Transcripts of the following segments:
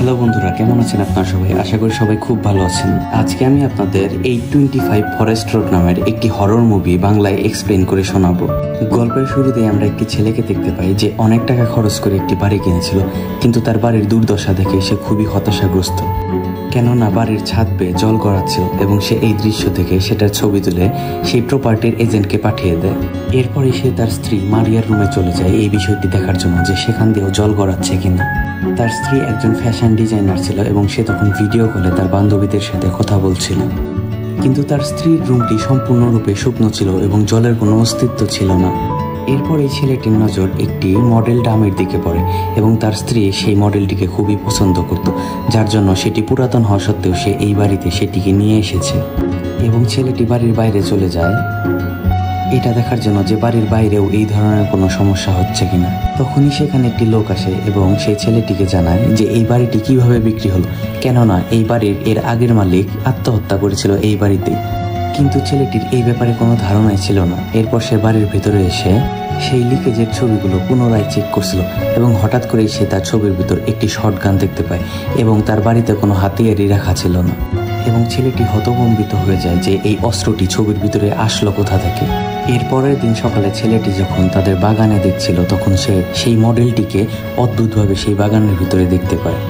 Hello বন্ধুরা, কেমন আছেন আপনারা সবাই? আশা করি সবাই খুব ভালো আছেন। আজকে আমি আপনাদের 825 ফরেস্ট রোড নামের একটি হরর মুভি বাংলায় এক্সপ্লেন করে শোনাবো। গল্পের শুরুতে আমরা একটি ছেলেকে দেখতে পাই যে অনেক টাকা খরচ করে একটি বাড়ি কিনেছিল, কিন্তু তার বাড়ির দুর্দশা দেখে সে খুবই হতাশাগ্রস্ত, কেননা বাড়ির ছাদ বেয়ে জল গড়াচ্ছিল এবং সে এই দৃশ্য থেকে সেটার ছবি তুলে সেই প্রপার্টির এজেন্টকে পাঠিয়ে দেয়। এরপরে সে তার স্ত্রী মারিয়ার রুমে চলে যায় এই বিষয়টি দেখার জন্য যে সেখান দিয়েও জল গড়াচ্ছে কিনা। তার স্ত্রী একজন ফ্যাশন ডিজাইনার ছিল এবং সে তখন ভিডিও কলে তার বান্ধবীদের সাথে কথা বলছিল, কিন্তু তার স্ত্রীর রুমটি সম্পূর্ণরূপে শুকনো ছিল এবং জলের কোনো অস্তিত্ব ছিল না। এরপর এই ছেলেটির নজর একটি মডেল ডামের দিকে পড়ে এবং তার স্ত্রী সেই মডেলটিকে খুবই পছন্দ করত, যার জন্য সেটি পুরাতন হওয়া সত্ত্বেও সে এই বাড়িতে সেটিকে নিয়ে এসেছে এবং ছেলেটি বাড়ির বাইরে চলে যায় এটা দেখার জন্য যে বাড়ির বাইরেও এই ধরনের কোনো সমস্যা হচ্ছে কিনা। তখনই সেখানে একটি লোক আসে এবং সেই ছেলেটিকে জানায় যে এই বাড়িটি কিভাবে বিক্রি হলো, কেননা এই বাড়ির এর আগের মালিক আত্মহত্যা করেছিল এই বাড়িতেই। কিন্তু ছেলেটির এই ব্যাপারে কোনো ধারণাই ছিল না। এরপর সে বাড়ির ভিতরে এসে সেই লিকেজের ছবিগুলো পুনরায় চেক করছিল এবং হঠাৎ করেই সে তার ছবির ভিতর একটি শটগান দেখতে পায় এবং তার বাড়িতে কোনো হাতিয়ারই রাখা ছিল না এবং ছেলেটি হতভম্বিত হয়ে যায় যে এই অস্ত্রটি ছবির ভিতরে আসলো কোথা থেকে। এর পরের দিন সকালে ছেলেটি যখন তাদের বাগানে দেখছিল তখন সে সেই মডেলটিকে অদ্ভুতভাবে সেই বাগানের ভিতরে দেখতে পায়।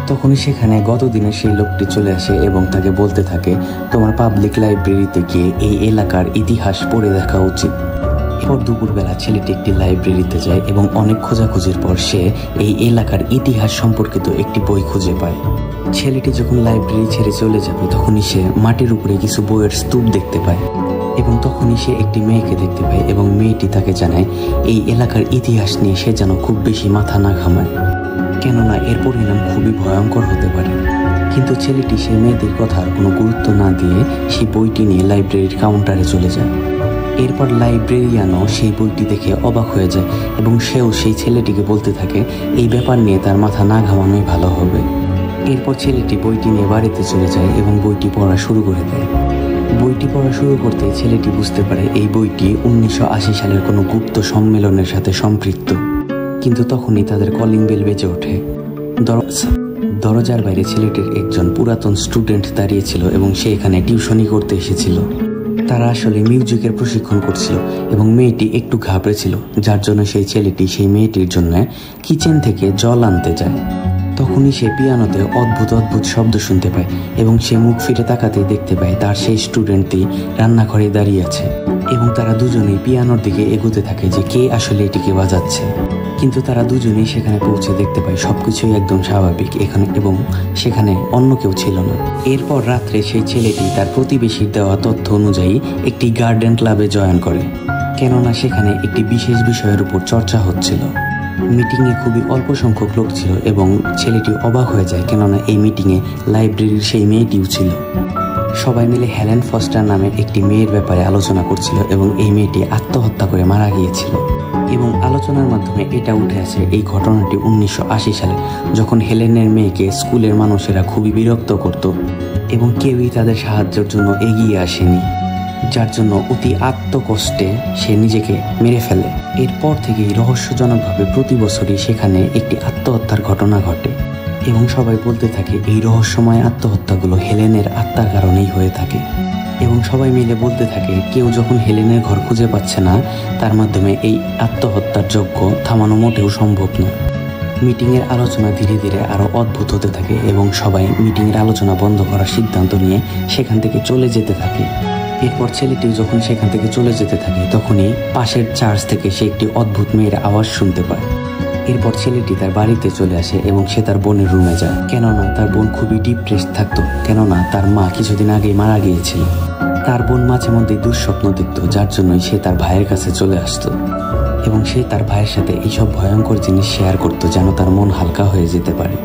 তখনই সেখানে গতদিনের সেই লোকটি চলে আসে এবং তাকে বলতে থাকে, তোমার পাবলিক লাইব্রেরিতে গিয়ে এই এলাকার ইতিহাস পড়ে দেখা উচিত। এরপর দুপুরবেলা ছেলেটি একটি লাইব্রেরিতে যায় এবং অনেক খোঁজাখুঁজির পর সে এই এলাকার ইতিহাস সম্পর্কিত একটি বই খুঁজে পায়। ছেলেটি যখন লাইব্রেরি ছেড়ে চলে যাবে তখনই সে মাটির উপরে কিছু বইয়ের স্তূপ দেখতে পায় এবং তখনই সে একটি মেয়েকে দেখতে পায় এবং মেয়েটি তাকে জানায় এই এলাকার ইতিহাস নিয়ে সে যেন খুব বেশি মাথা না ঘামায়, কেননা এর পরিণাম খুবই ভয়ঙ্কর হতে পারে। কিন্তু ছেলেটি সেই মেয়েদের কথার কোনো গুরুত্ব না দিয়ে সেই বইটি নিয়ে লাইব্রেরির কাউন্টারে চলে যায়। এরপর লাইব্রেরিয়ানও সেই বইটি দেখে অবাক হয়ে যায় এবং সেও সেই ছেলেটিকে বলতে থাকে এই ব্যাপার নিয়ে তার মাথা না ঘামানোই ভালো হবে। এরপর ছেলেটি বইটি নিয়ে বাড়িতে চলে যায় এবং বইটি পড়া শুরু করে দেয়। বইটি পড়া শুরু করতে ছেলেটি বুঝতে পারে এই বইটি 1980 সালের কোনো গুপ্ত সম্মেলনের সাথে সম্পৃক্ত। কিন্তু তখনই তাদের কলিং বেল বেজে ওঠে। দরজার বাইরে ছেলেটির একজন পুরাতন স্টুডেন্ট দাঁড়িয়েছিল এবং সে এখানে টিউশনি করতে এসেছিল। তারা আসলে মিউজিকের প্রশিক্ষণ করছিল এবং মেয়েটি একটু ঘাবড়েছিল, যার জন্য সেই ছেলেটি সেই মেয়েটির জন্য কিচেন থেকে জল আনতে যায়। তখনই সে পিয়ানোতে অদ্ভুত অদ্ভুত শব্দ শুনতে পায় এবং সে মুখ ফিরে তাকাতেই দেখতে পায় তার সেই স্টুডেন্টটি রান্নাঘরে দাঁড়িয়ে আছে এবং তারা দুজনেই পিয়ানোর দিকে এগোতে থাকে যে কে আসলে এটিকে বাজাচ্ছে। কিন্তু তারা দুজনেই সেখানে পৌঁছে দেখতে পায় সবকিছুই একদম স্বাভাবিক এখানে এবং সেখানে অন্য কেউ ছিল না। এরপর রাত্রে সেই ছেলেটি তার প্রতিবেশীর দেওয়া তথ্য অনুযায়ী একটি গার্ডেন ক্লাবে জয়েন করে, কেননা সেখানে একটি বিশেষ বিষয়ের উপর চর্চা হচ্ছিল। মিটিংয়ে খুবই অল্প সংখ্যক লোক ছিল এবং ছেলেটি অবাক হয়ে যায়, কেননা এই মিটিংয়ে লাইব্রেরির সেই মেয়েটিও ছিল। সবাই মিলে হেলেন ফস্টার নামের একটি মেয়ের ব্যাপারে আলোচনা করছিল এবং এই মেয়েটি আত্মহত্যা করে মারা গিয়েছিল এবং আলোচনার মাধ্যমে এটা উঠে আসে এই ঘটনাটি 1980 সালে, যখন হেলেনের মেয়েকে স্কুলের মানুষেরা খুবই বিরক্ত করত এবং কেউই তাদের সাহায্যের জন্য এগিয়ে আসেনি, যার জন্য অতি আত্মকষ্টে সে নিজেকে মেরে ফেলে। এরপর থেকেই রহস্যজনকভাবে প্রতি বছরই সেখানে একটি আত্মহত্যার ঘটনা ঘটে এবং সবাই বলতে থাকে এই রহস্যময় আত্মহত্যাগুলো হেলেনের আত্মার কারণেই হয়ে থাকে এবং সবাই মিলে বলতে থাকে কেউ যখন হেলেনের ঘর খুঁজে পাচ্ছে না তার মাধ্যমে এই আত্মহত্যার যজ্ঞ থামানো মোটেও সম্ভব নয়। মিটিংয়ের আলোচনা ধীরে ধীরে আরও অদ্ভুত হতে থাকে এবং সবাই মিটিংয়ের আলোচনা বন্ধ করার সিদ্ধান্ত নিয়ে সেখান থেকে চলে যেতে থাকে। এরপর ছেলেটিও যখন সেখান থেকে চলে যেতে থাকে তখনই পাশের চার্চ থেকে সে একটি অদ্ভুত মেয়ের আওয়াজ শুনতে পায়। এরপর ছেলেটি তার বাড়িতে চলে আসে এবং সে তার বোনের রুমে যায়, কেননা তার বোন খুবই ডিপ্রেসড থাকতো, কেননা তার মা কিছুদিন আগেই মারা গিয়েছিল। তার বোন মাঝে মধ্যে দুঃস্বপ্ন দেখত, যার জন্যই সে তার ভাইয়ের কাছে চলে আসতো এবং সে তার ভাইয়ের সাথে এইসব ভয়ঙ্কর জিনিস শেয়ার করতো যেন তার মন হালকা হয়ে যেতে পারে।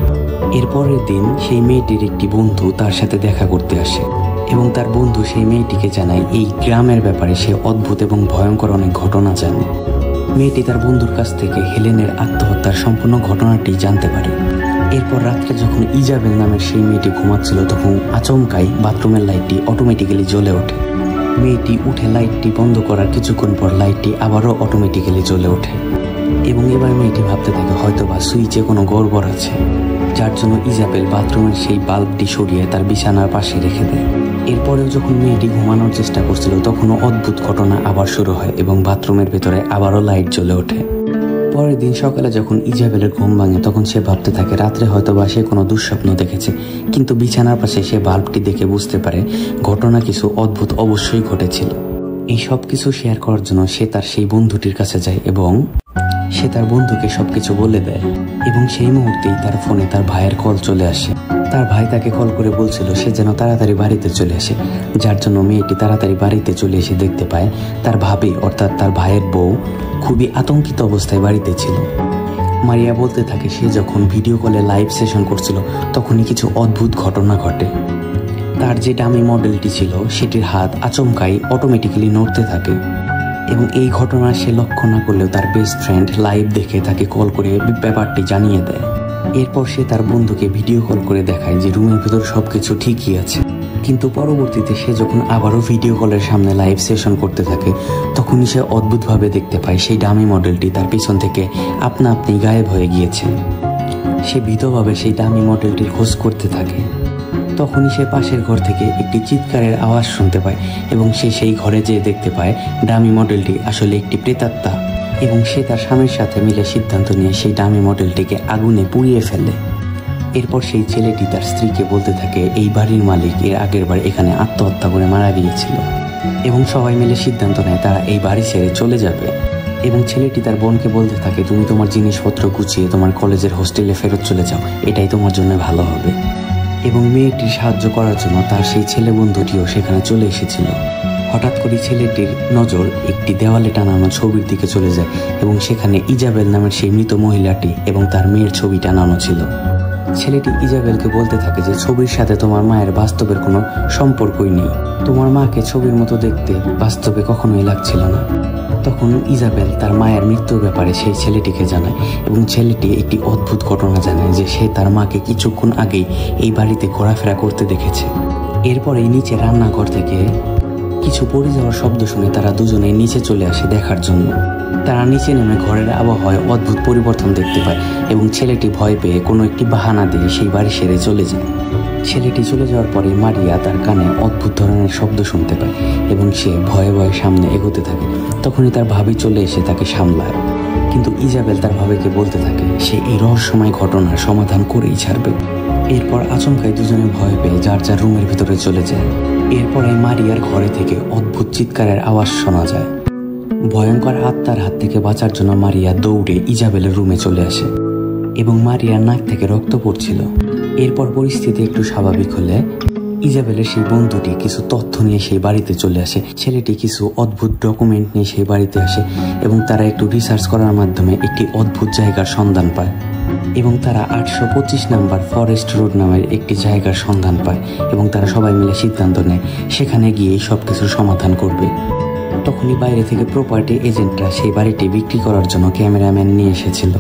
এরপরের দিন সেই মেয়েটির একটি বন্ধু তার সাথে দেখা করতে আসে এবং তার বন্ধু সেই মেয়েটিকে জানায় এই গ্রামের ব্যাপারে সে অদ্ভুত এবং ভয়ঙ্কর অনেক ঘটনা জানে। মেয়েটি তার বন্ধুর কাছ থেকে হেলেনের আত্মহত্যার সম্পূর্ণ ঘটনাটি জানতে পারে। এরপর রাত্রে যখন ইজাবেল নামের সেই মেয়েটি ঘুমাচ্ছিল তখন আচমকাই বাথরুমের লাইটটি অটোমেটিক্যালি জ্বলে ওঠে। মেয়েটি উঠে লাইটটি বন্ধ করার কিছুক্ষণ পর লাইটটি আবারও অটোমেটিক্যালি জ্বলে ওঠে এবং এবার মেয়েটি ভাবতে থাকে হয়তো বা সুইচে কোনো গড়বড় আছে। যার জন্য ইজাবেল বাথরুমের সেই বাল্বটি সরিয়ে তার বিছানার পাশে রেখে দেয়। এরপরেও যখন মেয়েটি ঘুমানোর চেষ্টা করছিল তখনও অদ্ভুত ঘটনা আবার শুরু হয় এবং বাথরুমের ভেতরে আবারও লাইট জ্বলে ওঠে। পরের দিন সকালে যখন ইজাবেলের ঘুম ভাঙে তখন সে ভাবতে থাকে রাত্রে হয়তোবা সে কোনো দুঃস্বপ্ন দেখেছে, কিন্তু বিছানার পাশে সে বাল্বটি দেখে বুঝতে পারে ঘটনা কিছু অদ্ভুত অবশ্যই ঘটেছিল। এই সব কিছু শেয়ার করার জন্য সে তার সেই বন্ধুটির কাছে যায় এবং সে তার বন্ধুকে সবকিছু বলে দেয়। এবং সেই মুহূর্তেই তার ফোনে তার ভাইয়ের কল চলে আসে। তার ভাই তাকে কল করে বলছিল সে যেন তাড়াতাড়ি বাড়িতে চলে আসে, যার জন্য মেয়েটি তাড়াতাড়ি বাড়িতে চলে এসে দেখতে পায় তার ভাবি অর্থাৎ তার ভাইয়ের বউ খুবই আতঙ্কিত অবস্থায় বাড়িতে ছিল। মারিয়া বলতে থাকে সে যখন ভিডিও কলে লাইভ সেশন করছিল তখনই কিছু অদ্ভুত ঘটনা ঘটে। তার যে ডামি মডেলটি ছিল সেটির হাত আচমকাই অটোমেটিক্যালি নড়তে থাকে এবং এই ঘটনা সে লক্ষ্য না করলেও তার বেস্ট ফ্রেন্ড লাইভ দেখে তাকে কল করে ব্যাপারটি জানিয়ে দেয়। এরপর সে তার বন্ধুকে ভিডিও কল করে দেখায় যে রুমের ভেতর সবকিছু ঠিকই আছে। কিন্তু পরবর্তীতে সে যখন আবারও ভিডিও কলের সামনে লাইভ সেশন করতে থাকে তখনই সে অদ্ভুতভাবে দেখতে পায় সেই ডামি মডেলটি তার পিছন থেকে আপনা আপনি গায়েব হয়ে গিয়েছে। সে ভীতভাবে সেই ডামি মডেলটির খোঁজ করতে থাকে। তখনই সে পাশের ঘর থেকে একটি চিৎকারের আওয়াজ শুনতে পায় এবং সে সেই ঘরে যেয়ে দেখতে পায় ডামি মডেলটি আসলে একটি প্রেতাত্মা এবং সে তার স্বামীর সাথে মিলে সিদ্ধান্ত নিয়ে সেই ডামি মডেলটিকে আগুনে পুড়িয়ে ফেলে। এরপর সেই ছেলেটি তার স্ত্রীকে বলতে থাকে এই বাড়ির মালিক এর আগের বার এখানে আত্মহত্যা করে মারা গিয়েছিল এবং সবাই মিলে সিদ্ধান্ত নেয় তারা এই বাড়ি ছেড়ে চলে যাবে। এবং ছেলেটি তার বোনকে বলতে থাকে তুমি তোমার জিনিসপত্র গুছিয়ে তোমার কলেজের হোস্টেলে ফেরত চলে যাও, এটাই তোমার জন্য ভালো হবে। এবং মেয়েটির সাহায্য করার জন্য তার সেই ছেলে বন্ধুটিও সেখানে চলে এসেছিল। হঠাৎ করে ছেলেটির নজর একটি দেওয়ালে টানানো ছবির দিকে চলে যায় এবং সেখানে ইজাবেল নামের সেই মৃত মহিলাটি এবং তার মেয়ের ছবি টানানো ছিল। ছেলেটি ইজাবেলকে বলতে থাকে যে ছবির সাথে তোমার মায়ের বাস্তবের কোনো সম্পর্কই নেই, তোমার মাকে ছবির মতো দেখতে বাস্তবে কখনোই লাগছিল না। তখন ইজাবেল তার মায়ের মৃত্যুর ব্যাপারে সেই ছেলেটিকে জানায় এবং ছেলেটি একটি অদ্ভুত ঘটনা জানায় যে সে তার মাকে কিছুক্ষণ আগেই এই বাড়িতে ঘোরাফেরা করতে দেখেছে। এরপরেই নিচে রান্নাঘর থেকে কিছু পড়ে যাওয়ার শব্দ শুনে তারা দুজনে নিচে চলে আসে দেখার জন্য। তারা নিচে নেমে ঘরের আবহাওয়ায় অদ্ভুত পরিবর্তন দেখতে পায় এবং ছেলেটি ভয় পেয়ে কোনো একটি বাহানা দিয়ে সেই বাড়ি ছেড়ে চলে যায়। ছেলেটি চলে যাওয়ার পরে মারিয়া তার কানে অদ্ভুত ধরনের শব্দ শুনতে পায় এবং সে ভয়ে ভয়ে সামনে এগোতে থাকে। তখনই তার ভাবি চলে এসে তাকে সামলায়, কিন্তু ইজাবেল তার ভাবিকে বলতে থাকে সে এই রহস্যময় ঘটনার সমাধান করেই ছাড়বে। এরপর আচমকাই দুজনে ভয় পেয়ে যার যার রুমের ভিতরে চলে যায়। এরপরে মারিয়ার ঘরে থেকে অদ্ভুত চিৎকারের আওয়াজ শোনা যায়। ভয়ঙ্কর আত্মার হাত থেকে বাঁচার জন্য মারিয়া দৌড়ে ইজাবেলের রুমে চলে আসে এবং মারিয়ার নাক থেকে রক্ত পড়ছিল। এরপর পরিস্থিতি একটু স্বাভাবিক হলে ইজাবেলের সেই বন্ধুটি কিছু তথ্য নিয়ে সেই বাড়িতে চলে আসে। ছেলেটি কিছু অদ্ভুত ডকুমেন্ট নিয়ে সেই বাড়িতে আসে এবং তারা একটু রিসার্চ করার মাধ্যমে একটি অদ্ভুত জায়গার সন্ধান পায় এবং তারা 825 নাম্বার ফরেস্ট রোড নামের একটি জায়গার সন্ধান পায় এবং তারা সবাই মিলে সিদ্ধান্ত নেয় সেখানে গিয়ে সব কিছুর সমাধান করবে। তখনই বাইরে থেকে প্রপার্টি এজেন্টরা সেই বাড়িটি বিক্রি করার জন্য ক্যামেরাম্যান নিয়ে এসেছিল,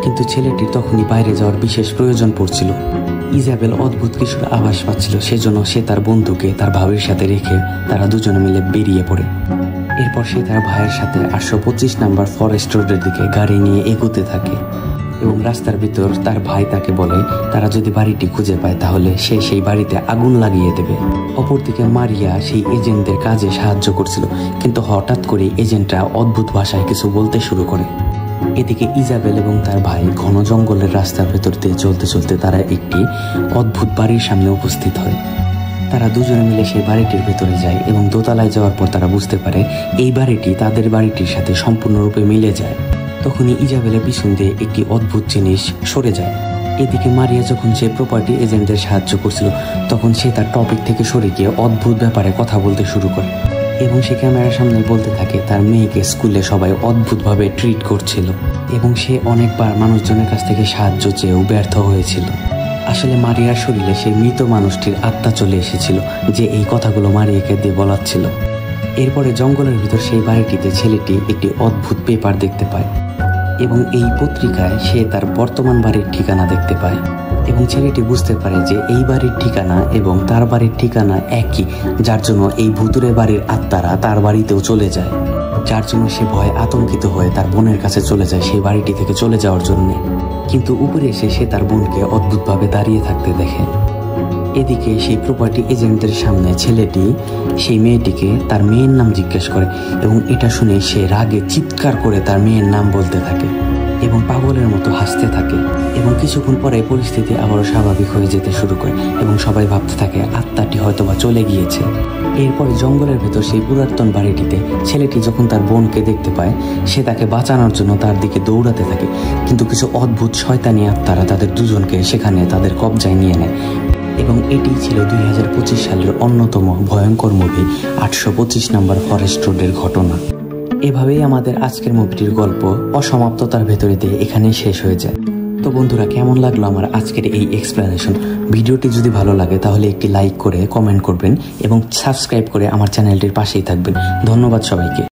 কিন্তু ছেলেটির তখনই বাইরে যাওয়ার বিশেষ প্রয়োজন পড়ছিল। ইজাবেল অদ্ভুত কিছুর আভাস পাচ্ছিল, সেজন্য সে তার বন্ধুকে তার ভাবির সাথে রেখে তারা দুজনে মিলে বেরিয়ে পড়ে। এরপর সে তার ভাইয়ের সাথে 825 নাম্বার ফরেস্ট রোডের দিকে গাড়ি নিয়ে এগোতে থাকে এবং রাস্তার ভিতর তার ভাই তাকে বলে তারা যদি বাড়িটি খুঁজে পায় তাহলে সে সেই বাড়িতে আগুন লাগিয়ে দেবে। অপরদিকে মারিয়া সেই এজেন্টদের কাজে সাহায্য করছিল, কিন্তু হঠাৎ করে এজেন্টরা অদ্ভুত ভাষায় কিছু বলতে শুরু করে। এদিকে ইজাবেল এবং তার ভাই ঘন জঙ্গলের রাস্তার ভেতর দিয়ে চলতে চলতে তারা একটি অদ্ভুত বাড়ির সামনে উপস্থিত হয়। তারা দুজনে মিলে সেই বাড়িটির ভেতরে যায় এবং দোতলায় যাওয়ার পর তারা বুঝতে পারে এই বাড়িটি তাদের বাড়িটির সাথে সম্পূর্ণরূপে মিলে যায়। তখনই ইজাবেলের পিছন দিয়ে একটি অদ্ভুত জিনিস সরে যায়। এদিকে মারিয়া যখন সে প্রপার্টি এজেন্টদের সাহায্য করছিল তখন সে তার টপিক থেকে সরে গিয়ে অদ্ভুত ব্যাপারে কথা বলতে শুরু করে এবং সে ক্যামেরার সামনে বলতে থাকে তার মেয়েকে স্কুলে সবাই অদ্ভুতভাবে ট্রিট করছিল এবং সে অনেকবার মানুষজনের কাছ থেকে সাহায্য চেয়েও ব্যর্থ হয়েছিল। আসলে মারিয়ার শরীরে সেই মৃত মানুষটির আত্মা চলে এসেছিল যে এই কথাগুলো মারিয়াকে দিয়ে বলাচ্ছিল। এরপরে জঙ্গলের ভিতর সেই বাড়িটিতে ছেলেটি একটি অদ্ভুত পেপার দেখতে পায় এবং এই পত্রিকায় সে তার বর্তমান বাড়ির ঠিকানা দেখতে পায় এবং ছেলেটি বুঝতে পারে যে এই বাড়ির ঠিকানা এবং তার বাড়ির ঠিকানা একই, যার জন্য এই ভুতুরে বাড়ির আত্মারা তার বাড়িতেও চলে যায়। যার জন্য সে ভয়ে আতঙ্কিত হয়ে তার বোনের কাছে চলে যায় সেই বাড়িটি থেকে চলে যাওয়ার জন্য। কিন্তু উপরে এসে সে তার বোনকে অদ্ভুতভাবে দাঁড়িয়ে থাকতে দেখে। এদিকে সেই প্রপার্টি এজেন্টের সামনে ছেলেটি সেই মেয়েটিকে তার মেয়ের নাম জিজ্ঞেস করে এবং এটা শুনে সে রাগে চিৎকার করে তার মেয়ের নাম বলতে থাকে এবং পাগলের মতো হাসতে থাকে। এবং কিছুক্ষণ পরে পরিস্থিতি আবারও স্বাভাবিক হয়ে যেতে শুরু করে এবং সবাই ভাবতে থাকে আত্মাটি হয়তোবা চলে গিয়েছে। এরপরে জঙ্গলের ভেতর সেই পুরাতন বাড়িটিতে ছেলেটি যখন তার বোনকে দেখতে পায় সে তাকে বাঁচানোর জন্য তার দিকে দৌড়াতে থাকে, কিন্তু কিছু অদ্ভুত শয়তানি আত্মারা তাদের দুজনকে সেখানে তাদের কবজায় নিয়ে নেয়। এবং এটি ছিল 2025 সালের অন্যতম ভয়ঙ্কর মুভি 825 নম্বর ফরেস্ট রোডের ঘটনা। এভাবেই আমাদের আজকের মুভিটির গল্প অসমাপ্ততার ভেতরে দিয়ে এখানেই শেষ হয়ে যায়। তো বন্ধুরা, কেমন লাগলো আমার আজকের এই এক্সপ্লেনেশন? ভিডিওটি যদি ভালো লাগে তাহলে একটি লাইক করে কমেন্ট করবেন এবং সাবস্ক্রাইব করে আমার চ্যানেলটির পাশেই থাকবেন। ধন্যবাদ সবাইকে।